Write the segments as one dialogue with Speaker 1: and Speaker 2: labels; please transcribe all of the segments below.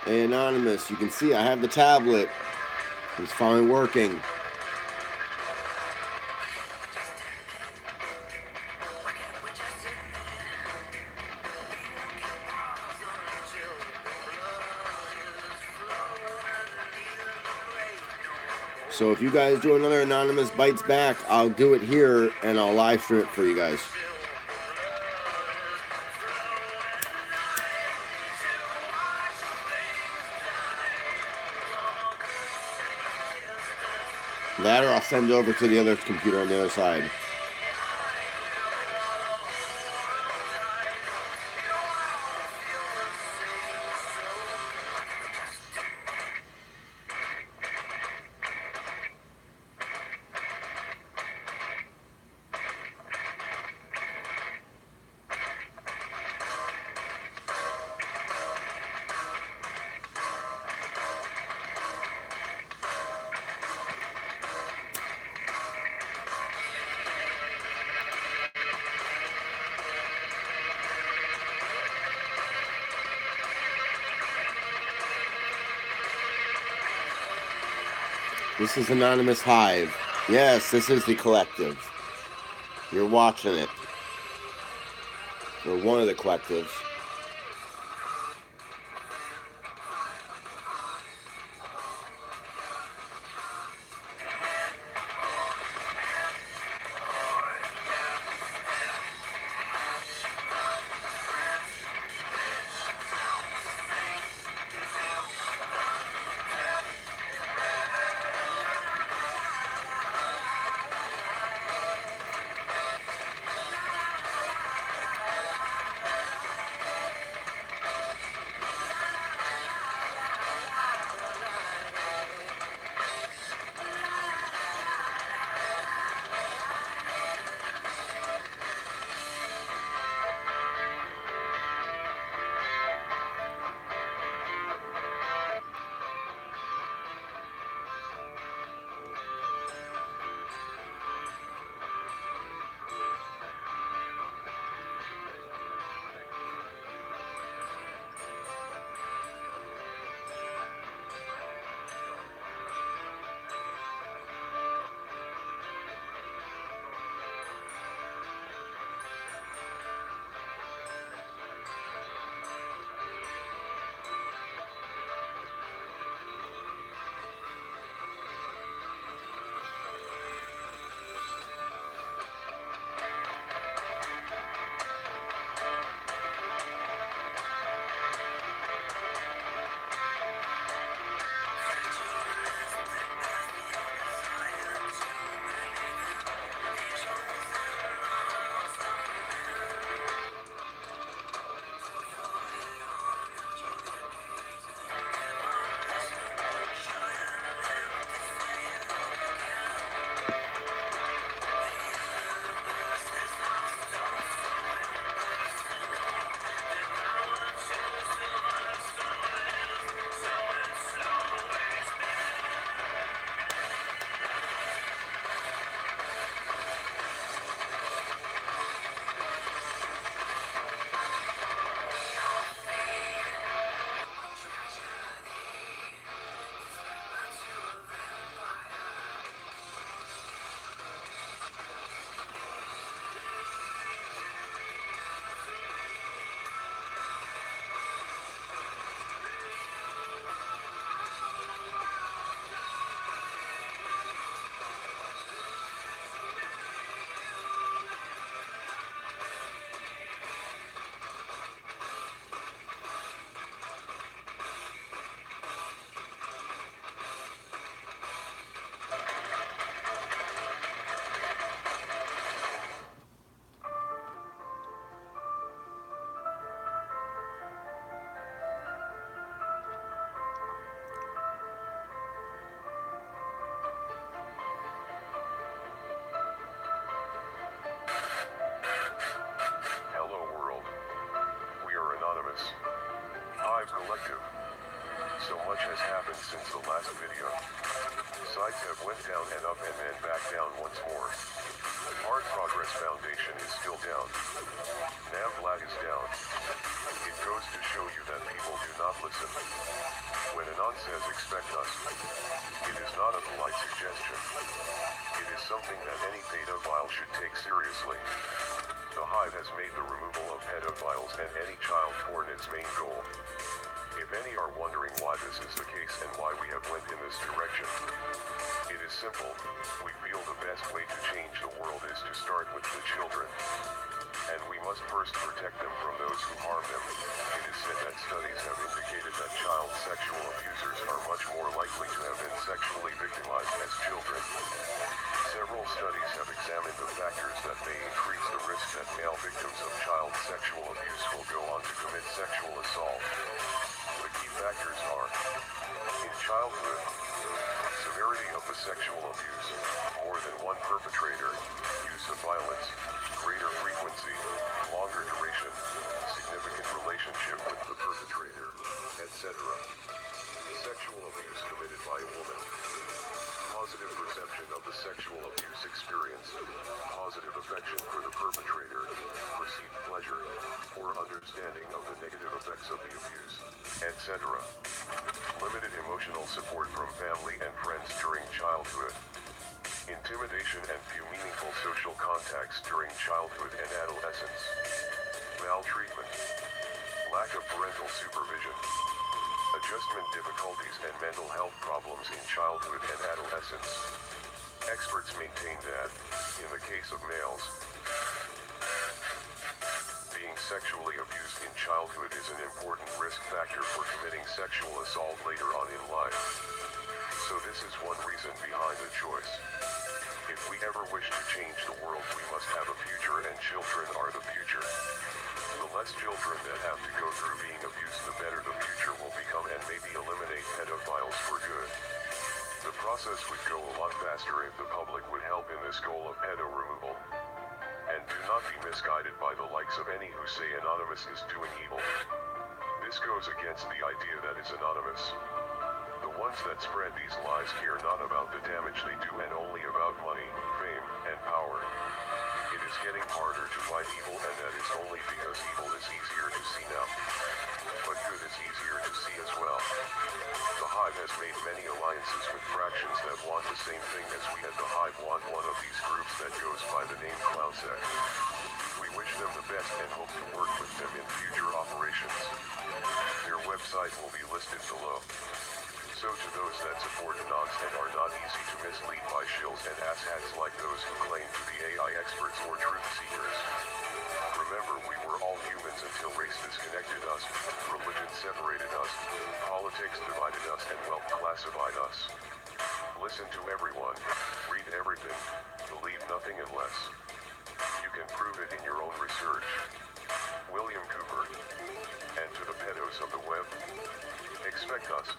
Speaker 1: Hey, Anonymous, you can see I have the tablet. It's finally working. So if you guys do another Anonymous Bites Back, I'll do it here and I'll live stream it for you guys. That or I'll send it over to the other computer on the other side. This is Anonymous Hive. Yes, this is the collective. You're watching it. Or one of the collectives.
Speaker 2: So much has happened since the last video. Sides have went down and up and then back down once more. Hard Progress Foundation is still down. Nav Vlad is down. It goes to show you that people do not listen. When Anon says expect us, it is not a polite suggestion. It is something that any pedophile should take seriously. The Hive has made the removal of pedophiles and any child porn its main goal. If any are wondering why this is the case and why we have went in this direction, it is simple. We feel the best way to change the world is to start with the children. And we must first protect them from those who harm them. It is said that studies have indicated that child sexual abusers are much more likely to have been sexually victimized as children. Several studies have examined the factors that may increase the risk that male victims of child sexual abuse will go on to commit sexual assault. The key factors are: in childhood, severity of the sexual abuse, more than one perpetrator, use of violence, greater frequency, longer duration, significant relationship with the perpetrator, etc. Sexual abuse committed by a woman. Positive perception of the sexual abuse experience, positive affection for the perpetrator, perceived pleasure, or understanding of the negative effects of the abuse, etc. Limited emotional support from family and friends during childhood. Intimidation and few meaningful social contacts during childhood and adolescence. Maltreatment. Lack of parental supervision. Adjustment difficulties and mental health problems in childhood and adolescence. Experts maintain that, in the case of males, being sexually abused in childhood is an important risk factor for committing sexual assault later on in life. So this is one reason behind the choice. If we ever wish to change the world, we must have a future, and children are the future. The less children that have to go through being abused, the better the future will become, and maybe eliminate pedophiles for good. The process would go a lot faster if the public would help in this goal of pedo removal. And do not be misguided by the likes of any who say Anonymous is doing evil. This goes against the idea that is anonymous. The ones that spread these lies care not about the damage they do and only about money, fame, and power. It is getting harder to fight evil, and that is only because evil is easier to see now. But good is easier to see as well. The Hive has made many alliances with fractions that want the same thing as we at the Hive want, one of these groups that goes by the name Clownsec. We wish them the best and hope to work with them in future operations. Their website will be listed below. So to those that support Anons and are not easy to mislead by shills and asshats like those who claim to be AI experts or truth seekers. Remember, we were all humans until race disconnected us, religion separated us, politics divided us, and wealth classified us. Listen to everyone, read everything, believe nothing unless you can prove it in your own research. William Cooper. And to the pedos of the web, expect us.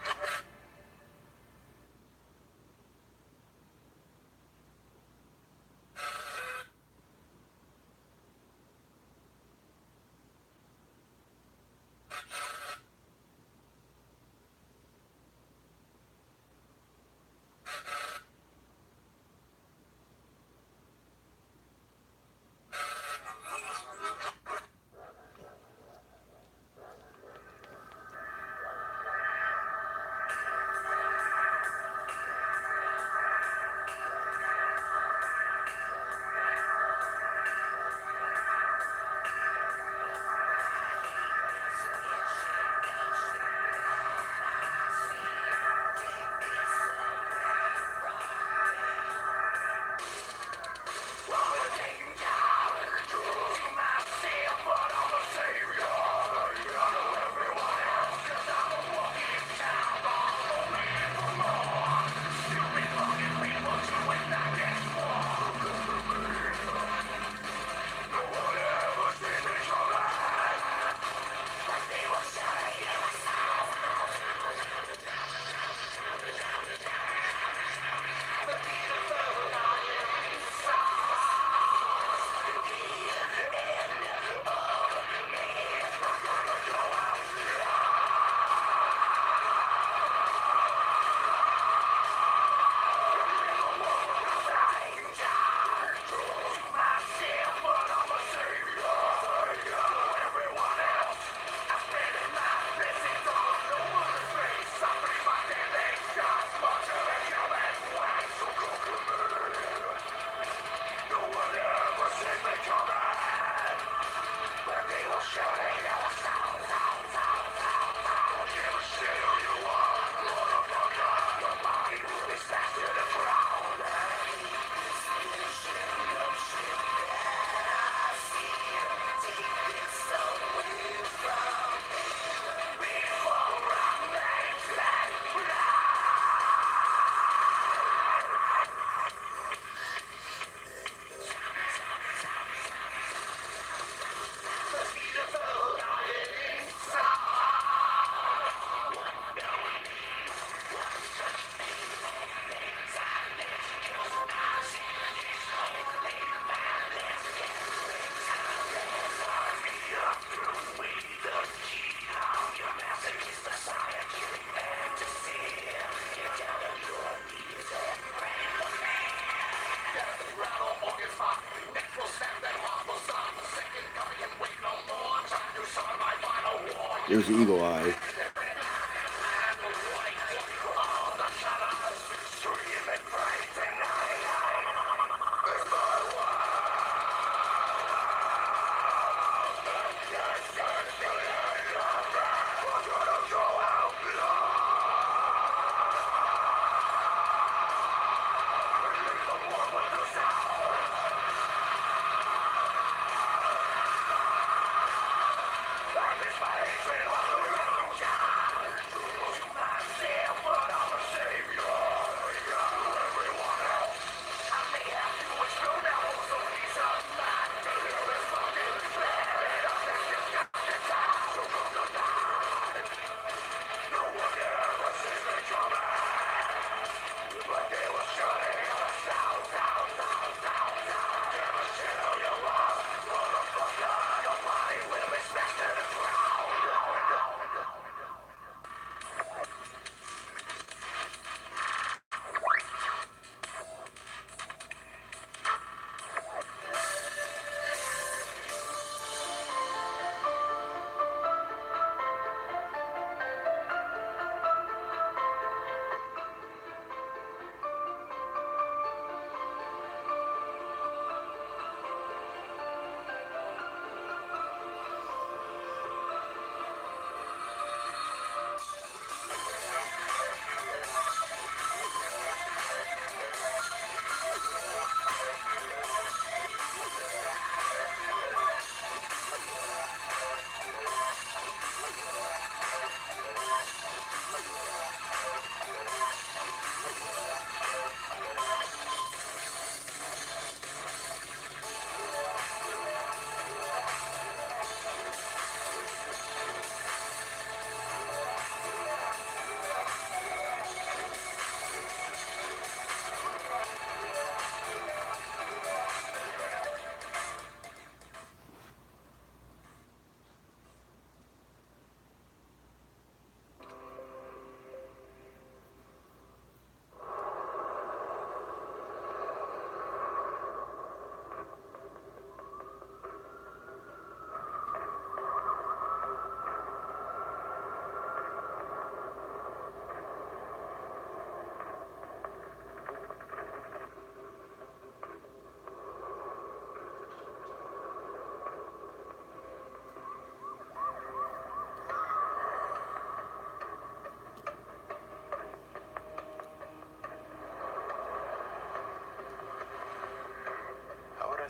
Speaker 1: There's Eagle Eye.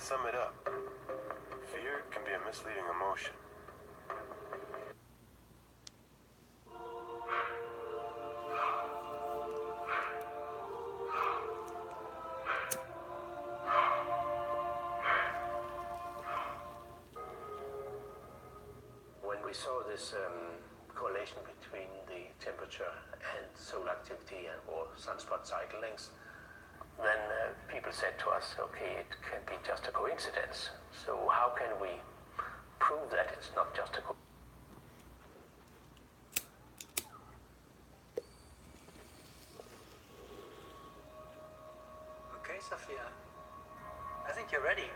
Speaker 2: Sum it up. Fear can be a misleading emotion.
Speaker 3: When we saw this correlation between the temperature and solar activity or sunspot cycle lengths, then people said to us, okay, it can be just a coincidence. So how can we prove that it's not just a coincidence?
Speaker 4: Okay, Sophia. I think you're ready.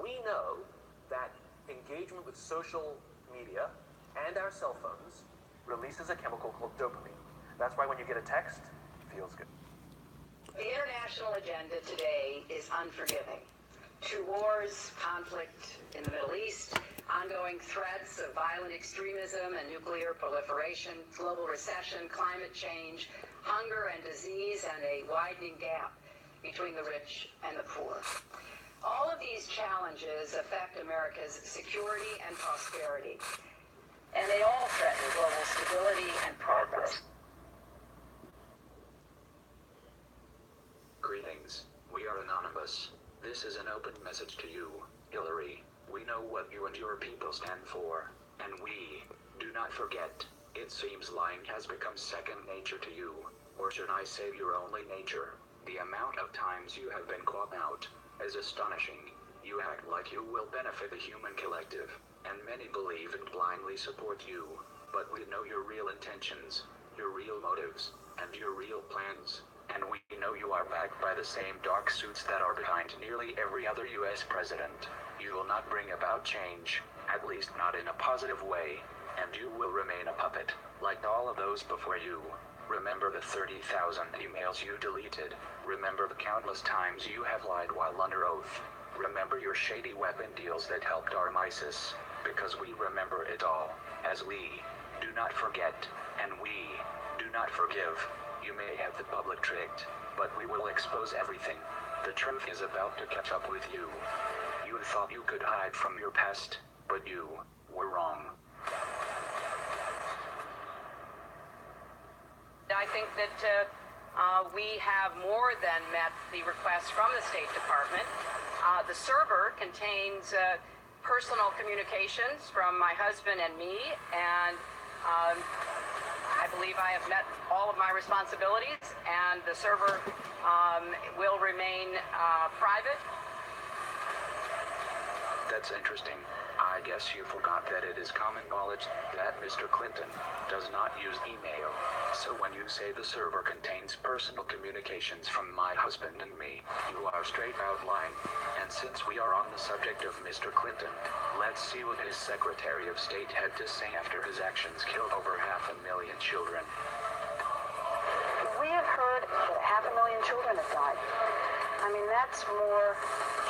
Speaker 3: We know that engagement with social media and our cell phones releases a chemical called dopamine. That's why when you get a text, it feels good.
Speaker 5: The international agenda today is unforgiving. 2 wars, conflict in the Middle East, ongoing threats of violent extremism and nuclear proliferation, global recession, climate change, hunger and disease, and a widening gap between the rich and the poor. All of these challenges affect America's security and prosperity, and they all threaten global stability and progress.
Speaker 6: Greetings, we are Anonymous. This is an open message to you, Hillary. We know what you and your people stand for, and we do not forget. It seems lying has become second nature to you, or should I say your only nature. The amount of times you have been caught out is astonishing. You act like you will benefit the human collective, and many believe and blindly support you. but we know your real intentions, your real motives, and your real plans. And we know you are backed by the same dark suits that are behind nearly every other US president. You will not bring about change, at least not in a positive way, and you will remain a puppet, like all of those before you. Remember the 30,000 emails you deleted. Remember the countless times you have lied while under oath. Remember your shady weapon deals that helped arm ISIS, because we remember it all, as we do not forget, and we do not forgive. You may have the public tricked, but we will expose everything. The truth is about to catch up with you. You thought you could hide from your past, but you were wrong.
Speaker 5: I think that we have more than met the request from the State Department. The server contains personal communications from my husband and me, and I believe I have met all of my responsibilities, and the server will remain private.
Speaker 6: That's interesting. I guess you forgot that it is common knowledge that Mr. Clinton does not use email. So when you say the server contains personal communications from my husband and me, you are straight out lying. And since we are on the subject of Mr. Clinton, let's see what his Secretary of State had to say after his actions killed over 500,000 children.
Speaker 7: We have heard that 500,000 children have died. I mean, that's more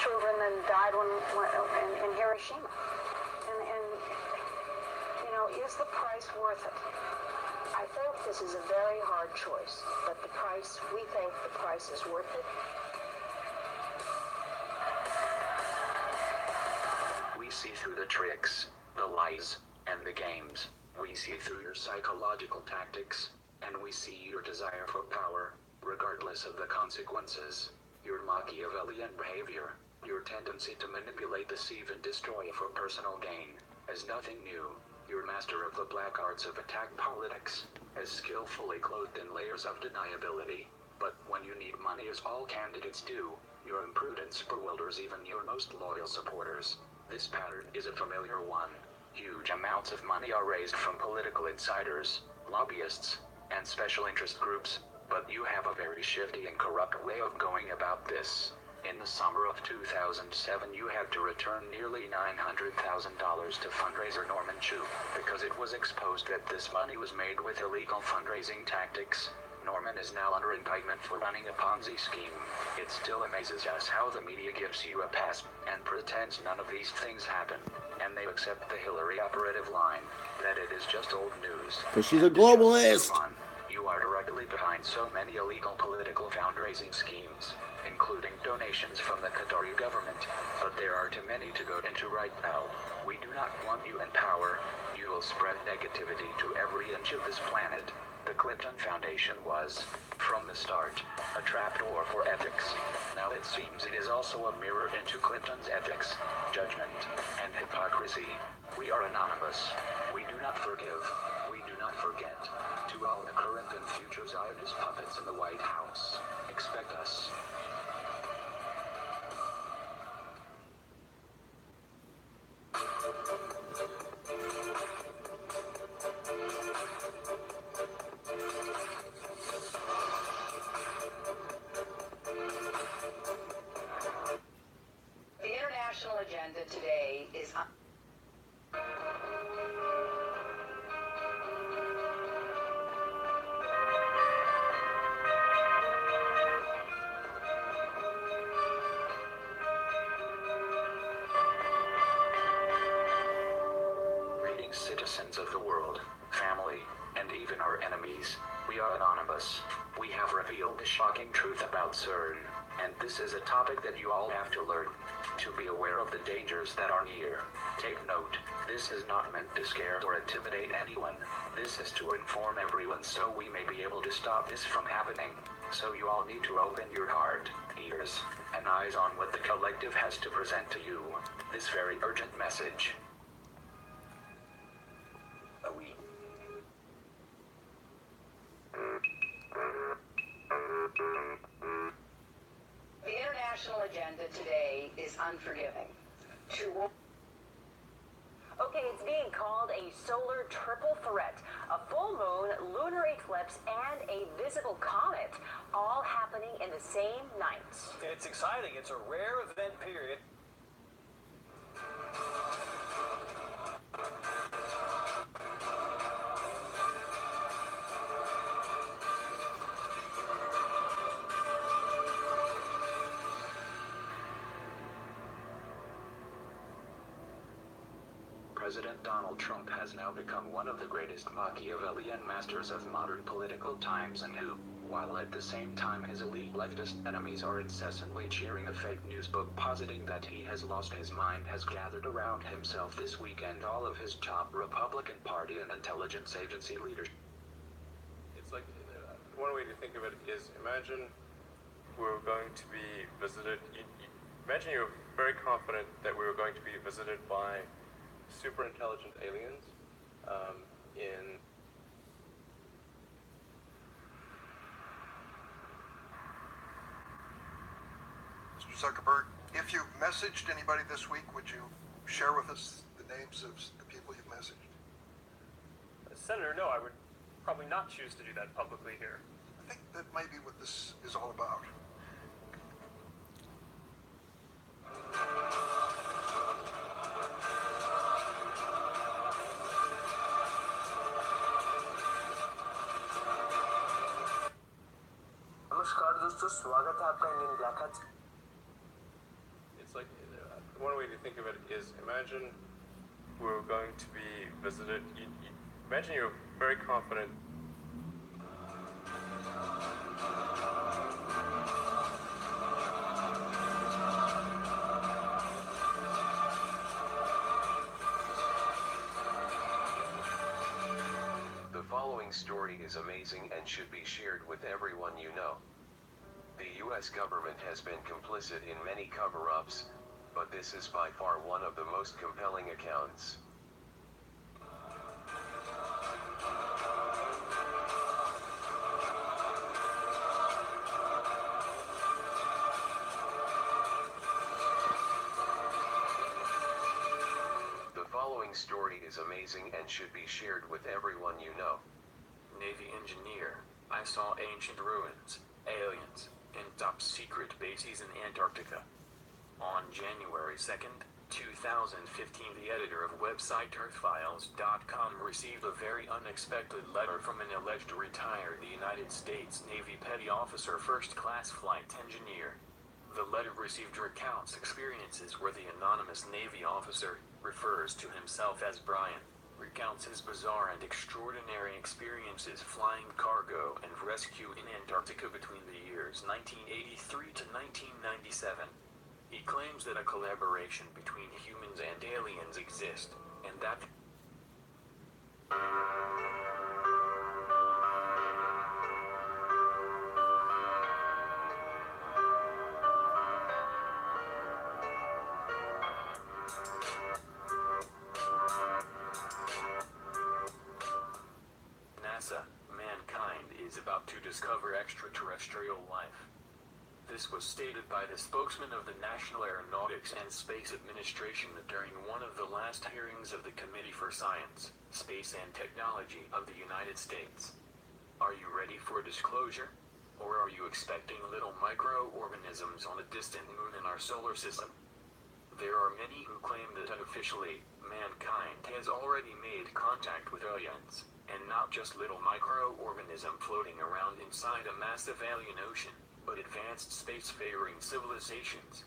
Speaker 7: children than died in Hiroshima. And, you know, is the price worth it? I think this is a very hard choice, but we think the price is worth it.
Speaker 6: We see through the tricks, the lies, and the games. We see through your psychological tactics, and we see your desire for power, regardless of the consequences. Your Machiavellian behavior, your tendency to manipulate, deceive, and destroy for personal gain, is nothing new. You're master of the black arts of attack politics, as skillfully clothed in layers of deniability. But when you need money, as all candidates do, your imprudence bewilders even your most loyal supporters. This pattern is a familiar one. Huge amounts of money are raised from political insiders, lobbyists, and special interest groups, but you have a very shifty and corrupt way of going about this. In the summer of 2007, you had to return nearly $900,000 to fundraiser Norman Chu, because it was exposed that this money was made with illegal fundraising tactics. Norman is now under indictment for running a Ponzi scheme. It still amazes us how the media gives you a pass and pretends none of these things happen, and they accept the Hillary operative line, that it is just old news.
Speaker 1: Because she's a globalist.
Speaker 6: You are directly behind so many illegal political fundraising schemes, including donations from the Qatari government, but there are too many to go into right now. We do not want you in power. You will spread negativity to every inch of this planet. The Clinton Foundation was, from the start, a trapdoor for ethics. Now it seems it is also a mirror into Clinton's ethics, judgment, and hypocrisy. We are anonymous. We do not forgive. We do not forget. To all the current and future Zionist puppets in the White House, expect us.
Speaker 5: The international agenda today is
Speaker 6: Greetings, citizens of the world, family, and even our enemies. We are anonymous. We have revealed the shocking truth about CERN, and this is a topic that you all have to learn. To be aware of the dangers that are near. Take note, this is not meant to scare or intimidate anyone. This is to inform everyone so we may be able to stop this from happening. So you all need to open your heart, ears, and eyes on what the collective has to present to you. This very urgent message.
Speaker 5: the international agenda today is unforgiving. Okay, it's
Speaker 8: It's being called a solar triple threat. A full moon, lunar eclipse, and a visible comet, all happening in the same night.
Speaker 9: It's exciting. It's a rare event period.
Speaker 6: President Donald Trump has now become one of the greatest Machiavellian masters of modern political times, and who, while at the same time his elite leftist enemies are incessantly cheering a fake news book positing that he has lost his mind, has gathered around himself this weekend all of his top Republican Party and intelligence agency leaders.
Speaker 10: It's like, one way to think of it is, imagine we're going to be visited, imagine you're very confident that we were going to be visited by super intelligent aliens in
Speaker 11: Mr. Zuckerberg, if you've messaged anybody this week, would you share with us the names of the people you've messaged?
Speaker 9: Senator, no, I would probably not choose to do that publicly here.
Speaker 11: I think that might be what this is all about.
Speaker 3: नमस्कार दोस्तों, स्वागत है आपका Indian black hats.
Speaker 10: It's like, one way to think of it is, imagine we're going to be visited, imagine you're very confident.
Speaker 2: The following story is amazing and should be shared with everyone you know. The U.S. government has been complicit in many cover-ups, but this is by far one of the most compelling accounts. The following story is amazing and should be shared with everyone you know.
Speaker 12: Navy engineer, I saw ancient ruins, aliens, and top-secret bases in Antarctica. On January 2nd, 2015, the editor of website EarthFiles.com received a very unexpected letter from an alleged retired United States Navy petty officer, first-class flight engineer. The letter received recounts experiences where the anonymous Navy officer refers to himself as Brian. Recounts his bizarre and extraordinary experiences flying cargo and rescue in Antarctica between the years 1983 to 1997. He claims that a collaboration between humans and aliens exists, and that mankind is about to discover extraterrestrial life. This was stated by the spokesman of the National Aeronautics and Space Administration during one of the last hearings of the Committee for Science, Space and Technology of the United States. Are you ready for disclosure? Or are you expecting little microorganisms on a distant moon in our solar system? There are many who claim that unofficially, mankind has already made contact with aliens, and not just little microorganism floating around inside a massive alien ocean, but advanced space-faring civilizations.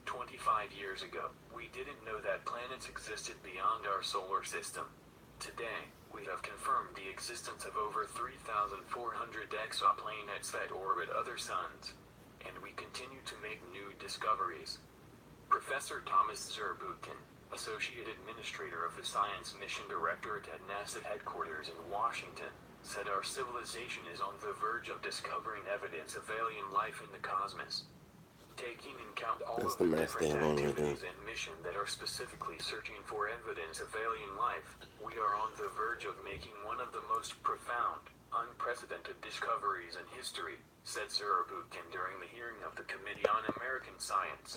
Speaker 12: 25 years ago, we didn't know that planets existed beyond our solar system. Today, we have confirmed the existence of over 3,400 exoplanets that orbit other suns, and we continue to make new discoveries. Professor Thomas Zurbuchen, Associate Administrator of the Science Mission Directorate at NASA headquarters in Washington, said our civilization is on the verge of discovering evidence of alien life in the cosmos. Taking in count all of the different activities and missions that are specifically searching for evidence of alien life, we are on the verge of making one of the most profound, unprecedented discoveries in history, said Zurbuchen during the hearing of the Committee on American Science.